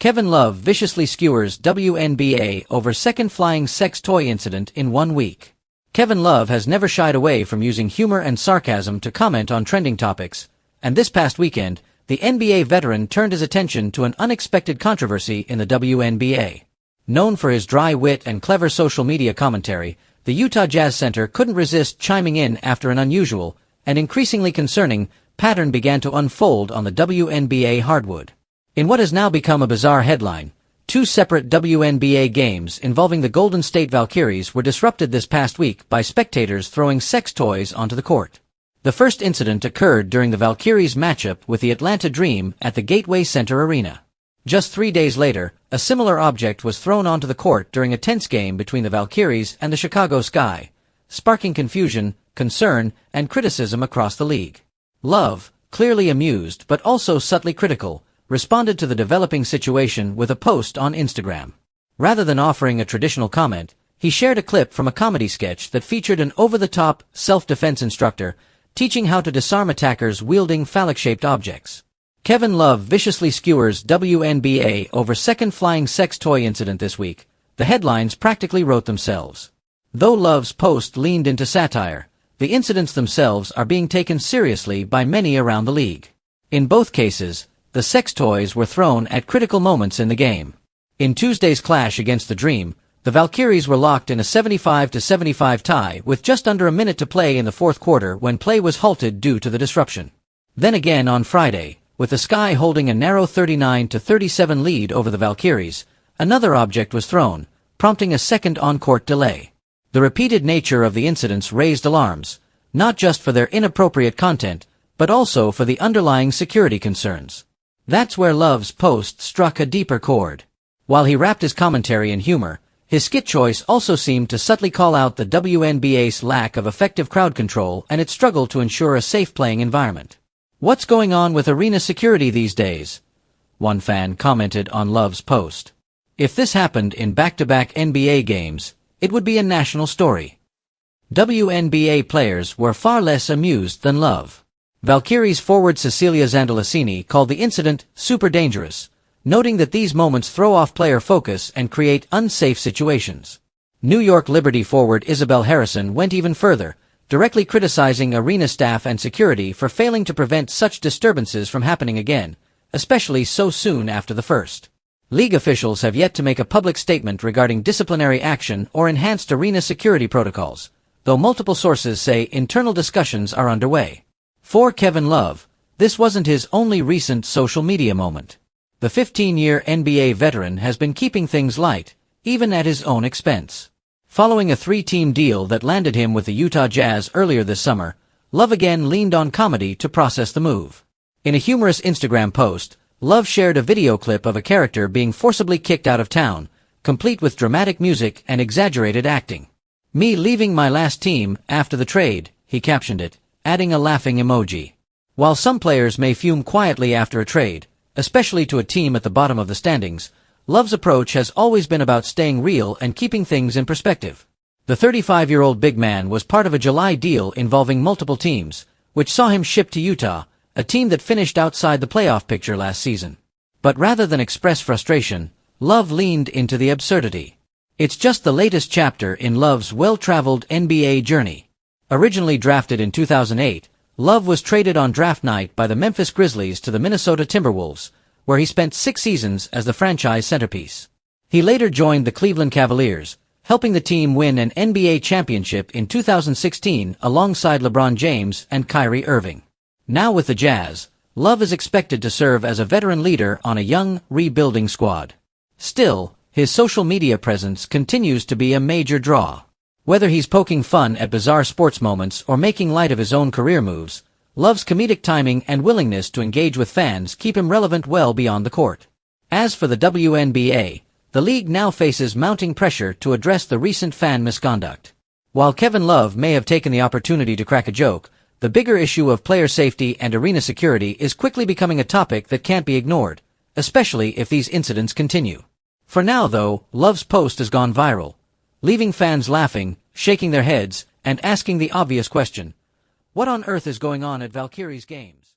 Kevin Love viciously skewers WNBA over second flying sex toy incident in 1 week. Kevin Love has never shied away from using humor and sarcasm to comment on trending topics, and this past weekend, the NBA veteran turned his attention to an unexpected controversy in the WNBA. Known for his dry wit and clever social media commentary, the Utah Jazz center couldn't resist chiming in after an unusual, and increasingly concerning, pattern began to unfold on the WNBA hardwood. In what has now become a bizarre headline, 2 separate WNBA games involving the Golden State Valkyries were disrupted this past week by spectators throwing sex toys onto the court. The first incident occurred during the Valkyries' matchup with the Atlanta Dream at the Gateway Center Arena. Just 3 days later, a similar object was thrown onto the court during a tense game between the Valkyries and the Chicago Sky, sparking confusion, concern, and criticism across the league. Love, clearly amused but also subtly critical, responded to the developing situation with a post on Instagram. Rather than offering a traditional comment, he shared a clip from a comedy sketch that featured an over-the-top self-defense instructor teaching how to disarm attackers wielding phallic-shaped objects. Kevin Love viciously skewers WNBA over second flying sex toy incident this week. The headlines practically wrote themselves. Though Love's post leaned into satire, the incidents themselves are being taken seriously by many around the league. In both cases, the sex toys were thrown at critical moments in the game. In Tuesday's clash against the Dream, the Valkyries were locked in a 75-75 tie with just under a minute to play in the fourth quarter when play was halted due to the disruption. Then again on Friday, with the Sky holding a narrow 39-37 lead over the Valkyries, another object was thrown, prompting a second on-court delay. The repeated nature of the incidents raised alarms, not just for their inappropriate content, but also for the underlying security concerns. That's where Love's post struck a deeper chord. While he wrapped his commentary in humor, his skit choice also seemed to subtly call out the WNBA's lack of effective crowd control and its struggle to ensure a safe playing environment. "What's going on with arena security these days?" one fan commented on Love's post. "If this happened in back-to-back NBA games, it would be a national story." WNBA players were far less amused than Love. Valkyries forward Cecilia Zandalasini called the incident super dangerous, noting that these moments throw off player focus and create unsafe situations. New York Liberty forward Isabel Harrison went even further, directly criticizing arena staff and security for failing to prevent such disturbances from happening again, especially so soon after the first. League officials have yet to make a public statement regarding disciplinary action or enhanced arena security protocols, though multiple sources say internal discussions are underway. For Kevin Love, this wasn't his only recent social media moment. The 15-year NBA veteran has been keeping things light, even at his own expense. Following a 3-team deal that landed him with the Utah Jazz earlier this summer, Love again leaned on comedy to process the move. In a humorous Instagram post, Love shared a video clip of a character being forcibly kicked out of town, complete with dramatic music and exaggerated acting. "Me leaving my last team after the trade," he captioned it, adding a laughing emoji. While some players may fume quietly after a trade, especially to a team at the bottom of the standings, Love's approach has always been about staying real and keeping things in perspective. The 35-year-old big man was part of a July deal involving multiple teams, which saw him shipped to Utah, a team that finished outside the playoff picture last season. But rather than express frustration, Love leaned into the absurdity. It's just the latest chapter in Love's well-traveled NBA journey. Originally drafted in 2008, Love was traded on draft night by the Memphis Grizzlies to the Minnesota Timberwolves, where he spent 6 seasons as the franchise centerpiece. He later joined the Cleveland Cavaliers, helping the team win an NBA championship in 2016 alongside LeBron James and Kyrie Irving. Now with the Jazz, Love is expected to serve as a veteran leader on a young, rebuilding squad. Still, his social media presence continues to be a major draw. Whether he's poking fun at bizarre sports moments or making light of his own career moves, Love's comedic timing and willingness to engage with fans keep him relevant well beyond the court. As for the WNBA, the league now faces mounting pressure to address the recent fan misconduct. While Kevin Love may have taken the opportunity to crack a joke, the bigger issue of player safety and arena security is quickly becoming a topic that can't be ignored, especially if these incidents continue. For now, though, Love's post has gone viral, leaving fans laughing, shaking their heads, and asking the obvious question: what on earth is going on at Valkyries games?